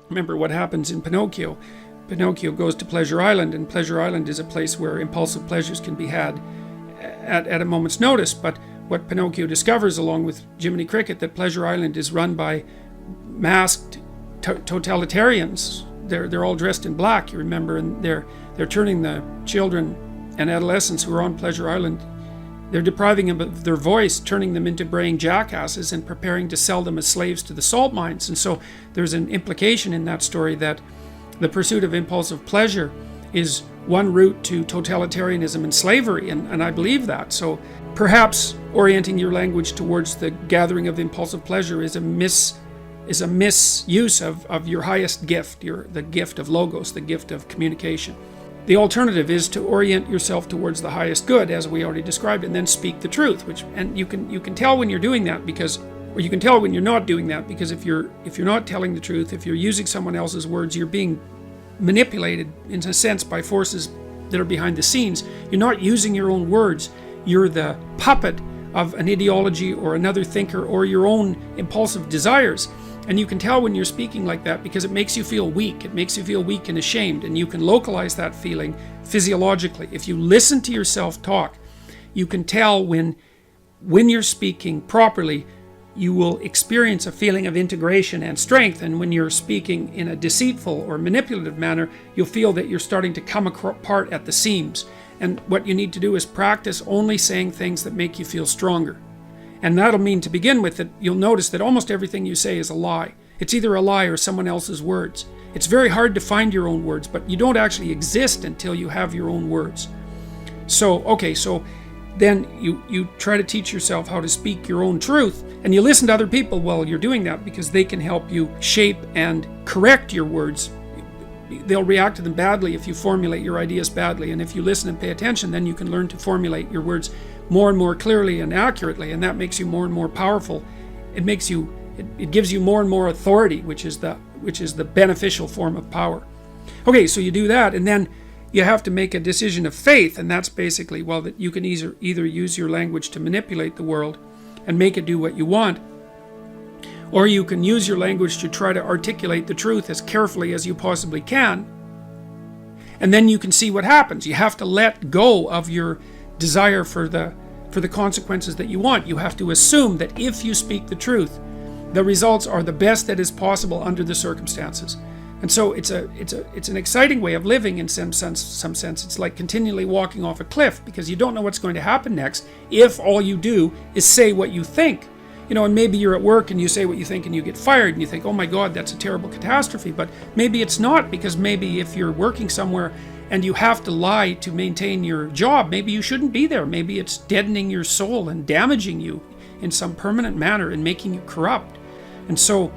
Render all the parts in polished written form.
Remember what happens in Pinocchio. Pinocchio goes to Pleasure Island, and Pleasure Island is a place where impulsive pleasures can be had at a moment's notice. But what Pinocchio discovers, along with Jiminy Cricket, that Pleasure Island is run by masked totalitarians. They're all dressed in black, you remember, and they're turning the children and adolescents who are on Pleasure Island, they're depriving them of their voice, turning them into braying jackasses, and preparing to sell them as slaves to the salt mines. And so there's an implication in that story that the pursuit of impulsive pleasure is one route to totalitarianism and slavery, and I believe that. So perhaps orienting your language towards the gathering of impulsive pleasure is a misuse of your highest gift, the gift of logos, the gift of communication. The alternative is to orient yourself towards the highest good, as we already described, and then speak the truth. And you can tell when you're doing that, or you can tell when you're not doing that, because if you're not telling the truth, if you're using someone else's words, you're being manipulated in a sense by forces that are behind the scenes. You're not using your own words. You're the puppet of an ideology or another thinker or your own impulsive desires. And you can tell when you're speaking like that because it makes you feel weak. It makes you feel weak and ashamed, and you can localize that feeling physiologically. If you listen to yourself talk, you can tell when you're speaking properly, you will experience a feeling of integration and strength, and when you're speaking in a deceitful or manipulative manner, you'll feel that you're starting to come apart at the seams. And what you need to do is practice only saying things that make you feel stronger. And that'll mean, to begin with, that you'll notice that almost everything you say is a lie. It's either a lie or someone else's words. It's very hard to find your own words, but you don't actually exist until you have your own words. So then you try to teach yourself how to speak your own truth, and you listen to other people while you're doing that, because they can help you shape and correct your words. They'll react to them badly if you formulate your ideas badly, and if you listen and pay attention, then you can learn to formulate your words more and more clearly and accurately, and that makes you more and more powerful. It gives you more and more authority, which is the beneficial form of power. Okay, so you do that, and then you have to make a decision of faith, and that's basically, that you can either use your language to manipulate the world and make it do what you want, or you can use your language to try to articulate the truth as carefully as you possibly can, and then you can see what happens. You have to let go of your desire for the consequences that you want. You have to assume that if you speak the truth, the results are the best that is possible under the circumstances. And so it's an exciting way of living in some sense. It's like continually walking off a cliff, because you don't know what's going to happen next if all you do is say what you think. And maybe you're at work and you say what you think and you get fired, and you think, oh my God, that's a terrible catastrophe. But maybe it's not, because maybe if you're working somewhere and you have to lie to maintain your job, maybe you shouldn't be there. Maybe it's deadening your soul and damaging you in some permanent manner and making you corrupt. And so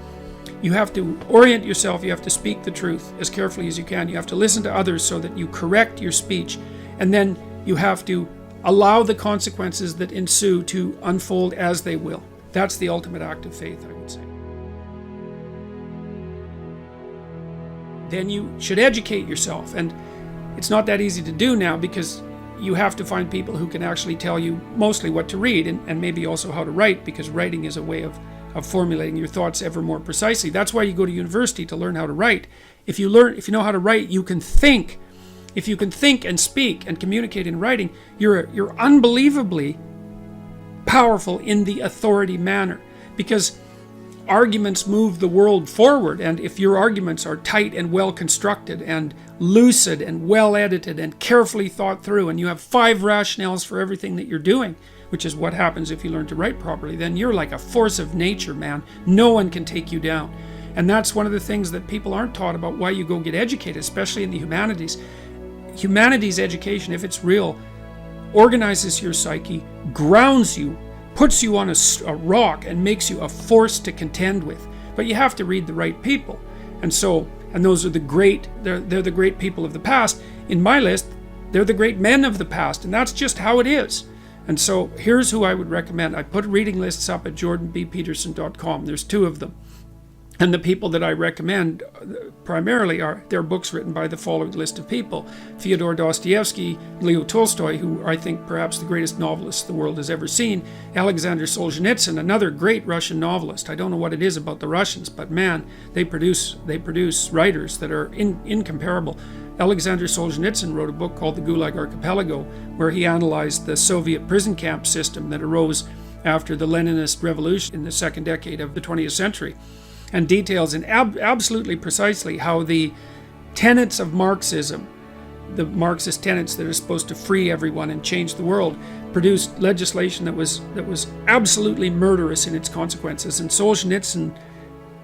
you have to orient yourself. You have to speak the truth as carefully as you can. You have to listen to others so that you correct your speech. And then you have to allow the consequences that ensue to unfold as they will. That's the ultimate act of faith, I would say. Then you should educate yourself. And it's not that easy to do now, because you have to find people who can actually tell you mostly what to read, and maybe also how to write, because writing is a way of formulating your thoughts ever more precisely. That's why you go to university, to learn how to write. If you know how to write, you can think. If you can think and speak and communicate in writing, you're unbelievably powerful in the authority manner, because arguments move the world forward, and if your arguments are tight and well constructed and lucid and well edited and carefully thought through, and you have 5 rationales for everything that you're doing, which is what happens if you learn to write properly, then you're like a force of nature, man. No one can take you down. And that's one of the things that people aren't taught about why you go get educated, especially in the humanities. Humanities education, if it's real, organizes your psyche, grounds you, puts you on a rock, and makes you a force to contend with. But you have to read the right people. And those are they're the great people of the past. In my list, they're the great men of the past, and that's just how it is. And so here's who I would recommend. I put reading lists up at jordanbpeterson.com. There's 2 of them. And the people that I recommend primarily they're books written by the following list of people: Fyodor Dostoevsky, Leo Tolstoy, who I think perhaps the greatest novelist the world has ever seen, Alexander Solzhenitsyn, another great Russian novelist. I don't know what it is about the Russians, but man, they produce writers that are incomparable. Alexander Solzhenitsyn wrote a book called The Gulag Archipelago, where he analyzed the Soviet prison camp system that arose after the Leninist revolution in the second decade of the 20th century. And details in absolutely precisely how the tenets of Marxism, the Marxist tenets that are supposed to free everyone and change the world, produced legislation that was absolutely murderous in its consequences. And Solzhenitsyn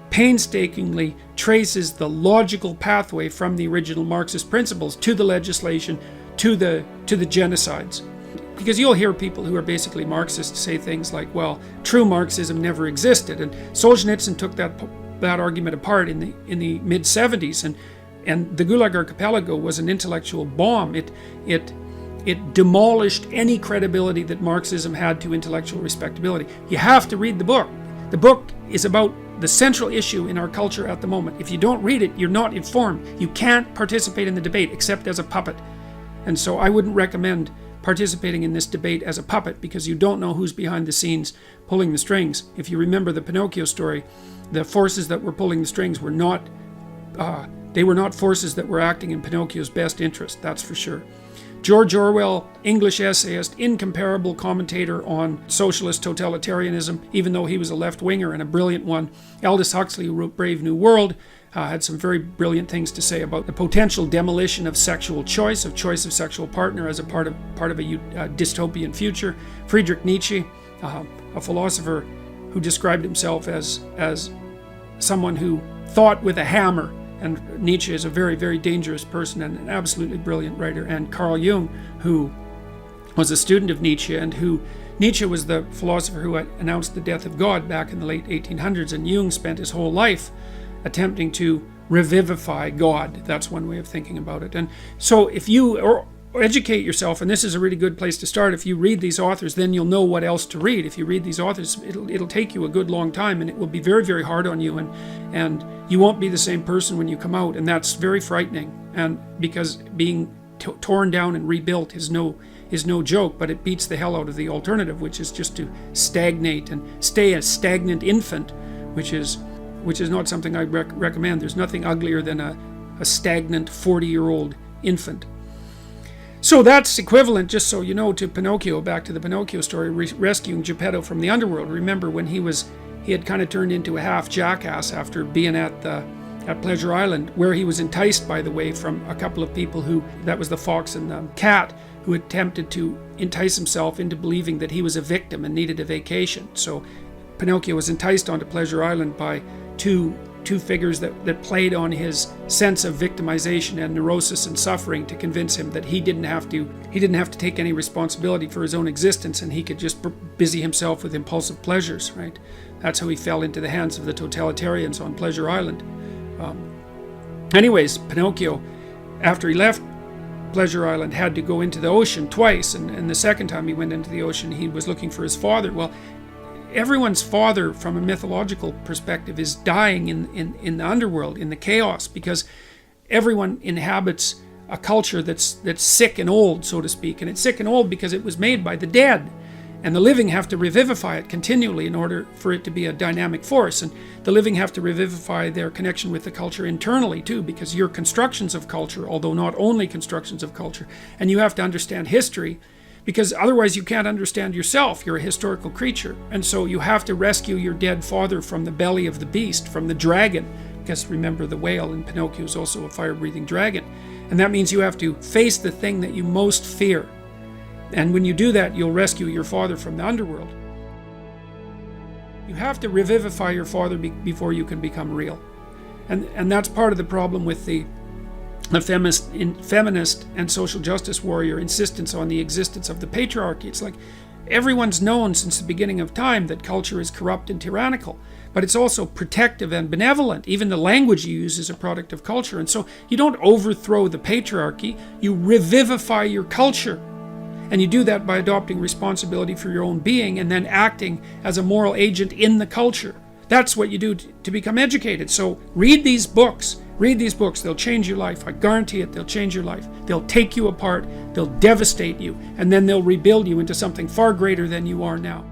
painstakingly traces the logical pathway from the original Marxist principles to the legislation, to the genocides. Because you'll hear people who are basically Marxists say things like, well, true Marxism never existed. And Solzhenitsyn took that argument apart in the mid-70s, and the Gulag Archipelago was an intellectual bomb. It demolished any credibility that Marxism had to intellectual respectability. You have to read the book. The book is about the central issue in our culture at the moment. If you don't read it, you're not informed. You can't participate in the debate except as a puppet. And so I wouldn't recommend participating in this debate as a puppet, because you don't know who's behind the scenes pulling the strings. If you remember the Pinocchio story, the forces that were pulling the strings were not forces that were acting in Pinocchio's best interest, that's for sure. George Orwell, English essayist, incomparable commentator on socialist totalitarianism, even though he was a left-winger and a brilliant one. Aldous Huxley, who wrote Brave New World, had some very brilliant things to say about the potential demolition of sexual choice, of sexual partner as a part of a dystopian future. Friedrich Nietzsche, a philosopher who described himself as someone who thought with a hammer, and Nietzsche is a very, very dangerous person and an absolutely brilliant writer. And Carl Jung, who was a student of Nietzsche, and who Nietzsche was the philosopher who had announced the death of God back in the late 1800s, and Jung spent his whole life attempting to revivify God. That's one way of thinking about it. And so if you educate yourself, and this is a really good place to start, if you read these authors, then you'll know what else to read. If you read these authors, it'll take you a good long time, and it will be very, very hard on you, and you won't be the same person when you come out, and that's very frightening. And because being torn down and rebuilt is no joke, but it beats the hell out of the alternative, which is just to stagnate and stay a stagnant infant, which is not something I recommend. There's nothing uglier than a stagnant 40-year-old infant. So that's equivalent, just so you know, to Pinocchio. Back to the Pinocchio story, rescuing Geppetto from the underworld. Remember when he had kind of turned into a half jackass after being at Pleasure Island, where he was enticed, by the way, from a couple of people that was the fox and the cat, who attempted to entice himself into believing that he was a victim and needed a vacation. So Pinocchio was enticed onto Pleasure Island by two figures that played on his sense of victimization and neurosis and suffering to convince him that he didn't have to take any responsibility for his own existence, and he could just busy himself with impulsive pleasures, right? That's how he fell into the hands of the totalitarians on Pleasure Island. Anyways, Pinocchio, after he left Pleasure Island, had to go into the ocean twice, and the second time he went into the ocean, he was looking for his father. Well, everyone's father, from a mythological perspective, is dying in the underworld, in the chaos, because everyone inhabits a culture that's sick and old, so to speak. And it's sick and old because it was made by the dead, and the living have to revivify it continually in order for it to be a dynamic force. And the living have to revivify their connection with the culture internally too, because you're constructions of culture, although not only constructions of culture. And you have to understand history, because otherwise you can't understand yourself. You're a historical creature. And so you have to rescue your dead father from the belly of the beast, from the dragon. Because remember, the whale in Pinocchio is also a fire-breathing dragon. And that means you have to face the thing that you most fear. And when you do that, you'll rescue your father from the underworld. You have to revivify your father before you can become real. And that's part of the problem with the feminist and social justice warrior insistence on the existence of the patriarchy. It's like everyone's known since the beginning of time that culture is corrupt and tyrannical, but it's also protective and benevolent. Even the language you use is a product of culture. And so you don't overthrow the patriarchy, you revivify your culture. And you do that by adopting responsibility for your own being and then acting as a moral agent in the culture. That's what you do to become educated. So read these books. Read these books. They'll change your life. I guarantee it. They'll change your life. They'll take you apart. They'll devastate you. And then they'll rebuild you into something far greater than you are now.